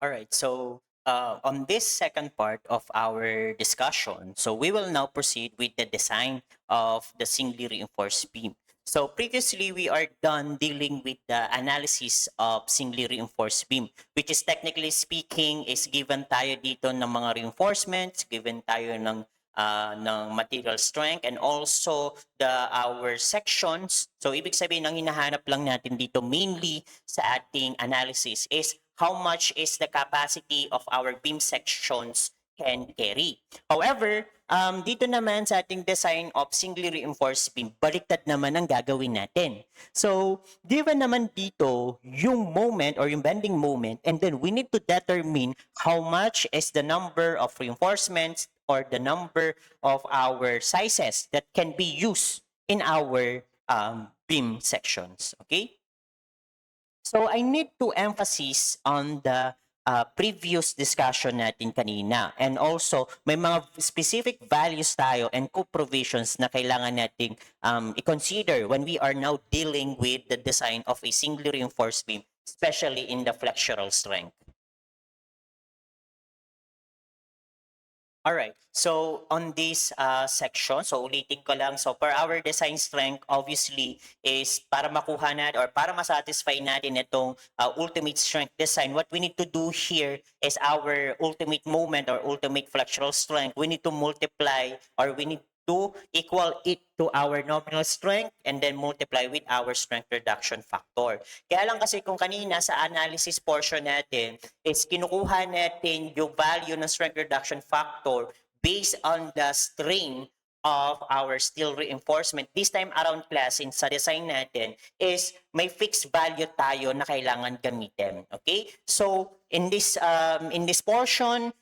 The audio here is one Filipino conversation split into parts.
All right. So on this second part of our discussion, so we will now proceed with the design of the singly reinforced beam. So previously, we are done dealing with the analysis of singly reinforced beam, which is technically speaking is given tayo dito ng mga reinforcements, given tayo ng material strength and also our sections. So ibig sabihin, ang hinahanap lang natin dito mainly sa ating analysis is how much is the capacity of our beam sections can carry. However, dito naman sa ating design of singly reinforced beam, baliktad naman ang gagawin natin. So, given naman dito yung moment or yung bending moment, and then we need to determine how much is the number of reinforcements or the number of our sizes that can be used in our beam sections. Okay? So I need to emphasize on the previous discussion natin kanina. And also, may mga specific values tayo and co-provisions na kailangan nating i-consider when we are now dealing with the design of a singly reinforced beam, especially in the flexural strength. All right. So on this section, so ulitin ko lang. So per our design strength, obviously, is para makuha natin or para masatisfy natin itong ultimate strength design, what we need to do here is our ultimate moment or ultimate flexural strength. We need to multiply or we need to equal it to our nominal strength and then multiply with our strength reduction factor. Kaya lang kasi kung kanina sa analysis portion natin, is kinukuha natin yung value ng strength reduction factor based on the strain of our steel reinforcement. This time around class, sa design natin, is may fixed value tayo na kailangan gamitin. Okay? So, in this portion,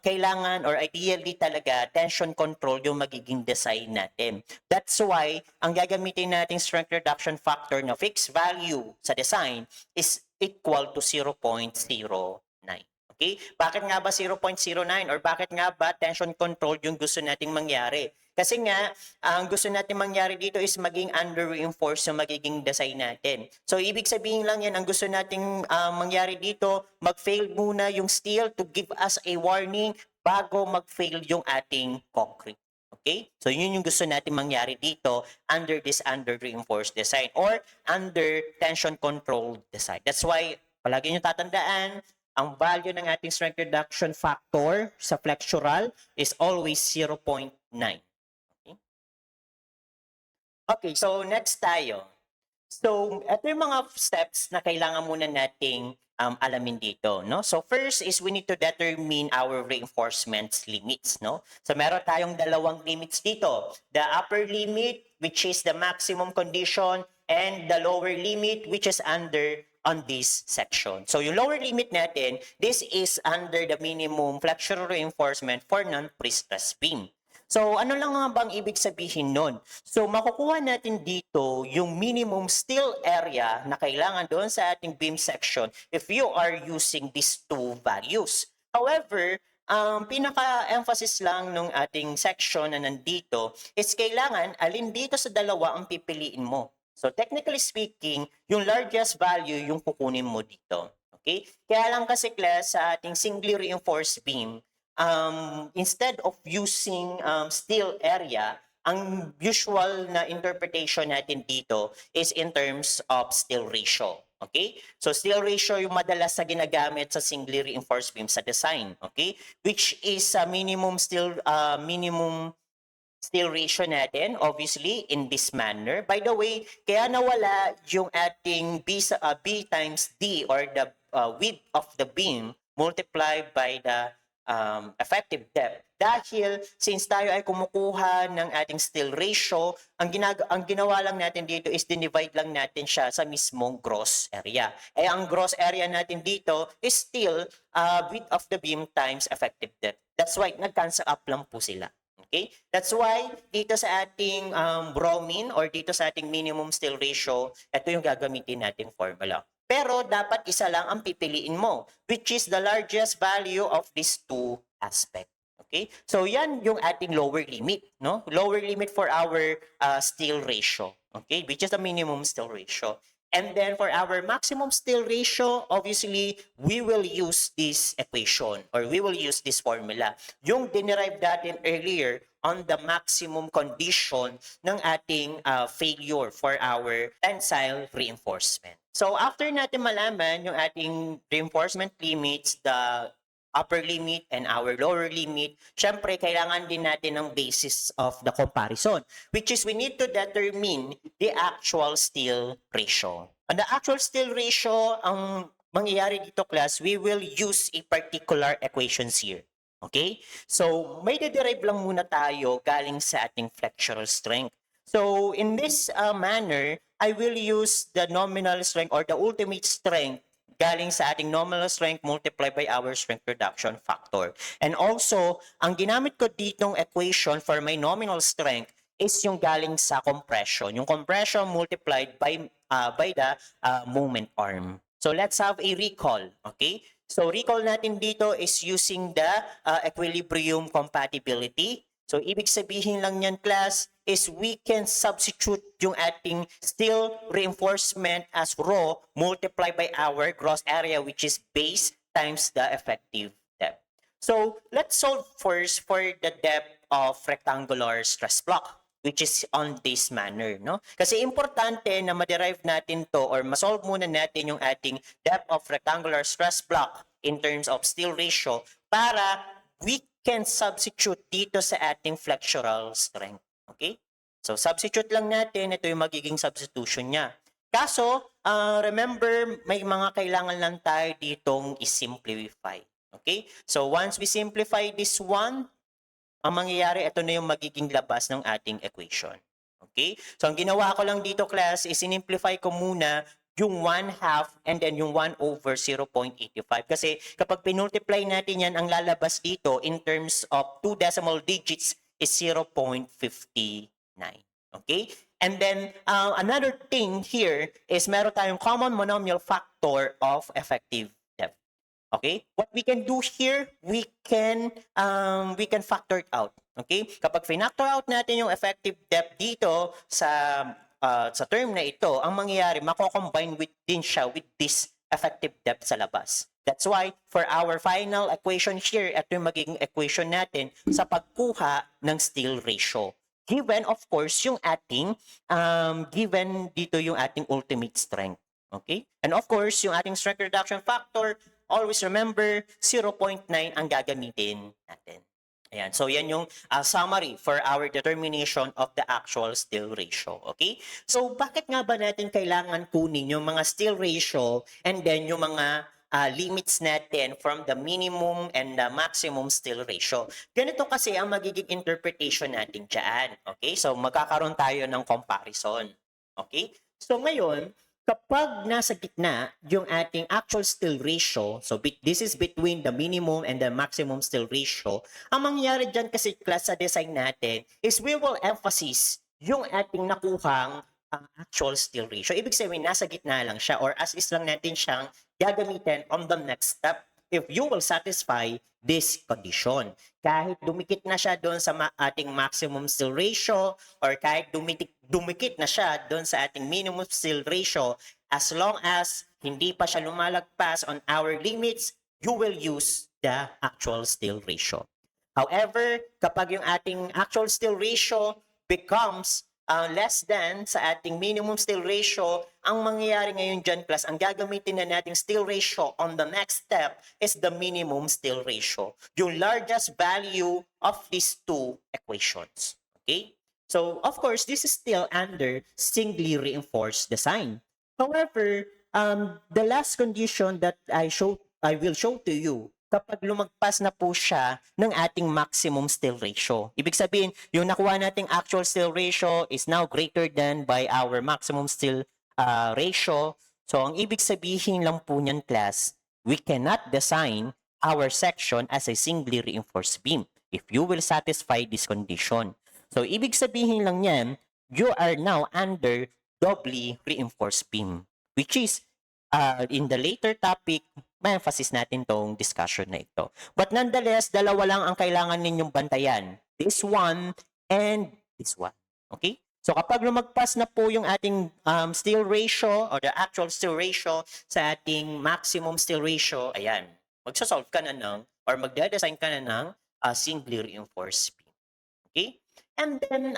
kailangan or ideally talaga tension control yung magiging design natin. That's why ang gagamitin nating strength reduction factor na fixed value sa design is equal to 0.09. Okay? Bakit nga ba 0.09 or bakit nga ba tension control yung gusto nating mangyari? Kasi nga, ang gusto natin mangyari dito is maging under-reinforced yung magiging design natin. So, ibig sabihin lang yan, ang gusto nating mangyari dito, mag-fail muna yung steel to give us a warning bago mag-fail yung ating concrete. Okay? So, yun yung gusto natin mangyari dito under this under-reinforced design or under tension-controlled design. That's why, palagi nyo tatandaan, ang value ng ating strength reduction factor sa flexural is always 0.9. Okay, so next tayo. So, ito yung mga steps na kailangan muna nating alamin dito, no? So, first is we need to determine our reinforcements limits, no? So, meron tayong dalawang limits dito. The upper limit, which is the maximum condition, and the lower limit, which is under on this section. So, yung lower limit natin, this is under the minimum flexural reinforcement for non-pre-stressed beam. So, ano lang nga bang ibig sabihin nun? So, makukuha natin dito yung minimum steel area na kailangan doon sa ating beam section if you are using these two values. However, pinaka-emphasis lang nung ating section na nandito is kailangan alin dito sa dalawa ang pipiliin mo. So, technically speaking, yung largest value yung kukunin mo dito. Okay? Kaya lang kasi class sa ating singly reinforced beam, instead of using steel area, ang usual na interpretation natin dito is in terms of steel ratio. Okay? So steel ratio yung madalas na ginagamit sa singly reinforced beam sa design. Okay? Which is a minimum steel ratio natin, obviously, in this manner. By the way, kaya nawala yung ating B times D or the width of the beam multiplied by the effective depth. Dahil since tayo ay kumukuha ng ating steel ratio, ang ginawa lang natin dito is dinivide lang natin siya sa mismong gross area. Eh ang gross area natin dito is still width of the beam times effective depth. That's why nag-cancel up lang po sila. Okay? That's why dito sa ating bromine or dito sa ating minimum steel ratio, ito yung gagamitin nating formula. Pero dapat isa lang ang pipiliin mo, which is the largest value of these two aspects. Okay? So yan yung ating lower limit, no? Lower limit for our steel ratio, okay? Which is the minimum steel ratio. And then for our maximum still ratio, obviously, we will use this equation or we will use this formula. Yung dinerive natin earlier on the maximum condition ng ating failure for our tensile reinforcement. So after natin malaman yung ating reinforcement limits, the upper limit and our lower limit, syempre kailangan din natin ng basis of the comparison, which is we need to determine the actual still ratio. And the actual still ratio, ang mangyayari dito class, we will use a particular equations here. Okay? So, may derive lang muna tayo galing sa ating flexural strength. So, in this manner, I will use the nominal strength or the ultimate strength galing sa ating nominal strength multiplied by our strength reduction factor. And also, ang ginamit ko ditong equation for my nominal strength is yung galing sa compression. Yung compression multiplied by the moment arm. So let's have a recall, okay? So recall natin dito is using the equilibrium compatibility. So ibig sabihin lang yan class is we can substitute yung ating steel reinforcement as rho multiplied by our gross area which is base times the effective depth. So let's solve first for the depth of rectangular stress block which is on this manner, no? Kasi importante na ma-derive natin to or ma-solve muna natin yung ating depth of rectangular stress block in terms of steel ratio para we can substitute dito sa ating flexural strength. Okay? So, substitute lang natin. Ito yung magiging substitution niya. Kaso, remember, may mga kailangan lang tayo ditong i-simplify. Okay? So, once we simplify this one, ang mangyayari, ito na yung magiging labas ng ating equation. Okay? So, ang ginawa ko lang dito, class, is simplify ko muna yung 1/2 and then yung 1 over 0.85. Kasi kapag pinultiply natin yan, ang lalabas dito in terms of 2 decimal digits is 0.59. Okay? And then, another thing here is meron tayong common monomial factor of effective depth. Okay? What we can do here, we can factor it out. Okay? Kapag finactor out natin yung effective depth dito sa term na ito, ang mangyayari, mako-combine din siya with this effective depth sa labas. That's why, for our final equation here, ito yung magiging equation natin sa pagkuha ng steel ratio. Given, of course, yung ating, given dito yung ating ultimate strength. Okay? And of course, yung ating strength reduction factor, always remember, 0.9 ang gagamitin natin. Ayan. So, yan yung summary for our determination of the actual steel ratio. Okay? So, bakit nga ba natin kailangan kunin yung mga steel ratio and then yung mga limits natin from the minimum and the maximum steel ratio? Ganito kasi ang magiging interpretation natin dyan. Okay? So, magkakaroon tayo ng comparison. Okay? So, ngayon, kapag nasa gitna yung ating actual steel ratio, so this is between the minimum and the maximum steel ratio, ang mangyayari dyan kasi class sa design natin is we will emphasize yung ating nakuhang actual steel ratio. Ibig sabihin, nasa gitna lang siya or as is lang natin siyang gagamitin on the next step if you will satisfy this condition. Kahit dumikit na siya doon sa ating maximum steel ratio or kahit dumikit na siya doon sa ating minimum steel ratio, as long as hindi pa siya lumalagpas on our limits, you will use the actual steel ratio. However, kapag yung ating actual steel ratio becomes less than sa ating minimum steel ratio, ang mangyayari ngayon dyan class, ang gagamitin na nating steel ratio on the next step is the minimum steel ratio. Yung largest value of these two equations. Okay? So, of course, this is still under singly reinforced design. However, the last condition that I will show to you kapag lumagpas na po siya ng ating maximum steel ratio. Ibig sabihin, yung nakuha nating actual steel ratio is now greater than by our maximum steel ratio. So, ang ibig sabihin lang po niyan, class, we cannot design our section as a singly reinforced beam if you will satisfy this condition. So, ibig sabihin lang yan, you are now under doubly reinforced beam, which is, in the later topic, may emphasis natin tong discussion na ito. But nonetheless, dalawa lang ang kailangan ninyong bantayan. This one and this one. Okay? So kapag lumagpas na po yung ating steel ratio or the actual steel ratio sa ating maximum steel ratio, ayan, magsasolve ka na ng or magde-design ka na ng singly reinforced beam. Okay? And then,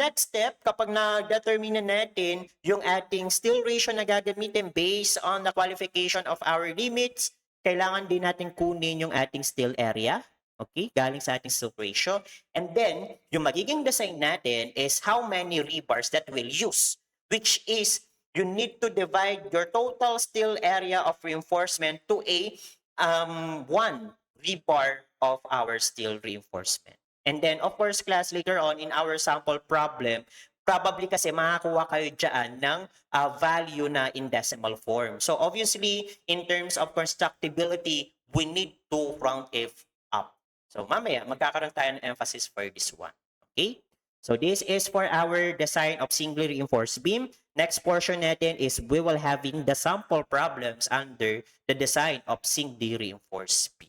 next step, kapag na-determine na natin yung ating steel ratio na gagamitin based on the qualification of our limits, kailangan din natin kunin yung ating steel area. Okay? Galing sa ating steel ratio. And then, yung magiging design natin is how many rebars that we'll use, which is you need to divide your total steel area of reinforcement to a one rebar of our steel reinforcement. And then, of course, class, later on in our sample problem, probably kasi makakuha kayo dyan ng value na in decimal form. So obviously, in terms of constructibility, we need to round it up. So mamaya, magkakaroon tayo ng emphasis for this one. Okay? So this is for our design of singly reinforced beam. Next portion natin is we will having the sample problems under the design of singly reinforced beam.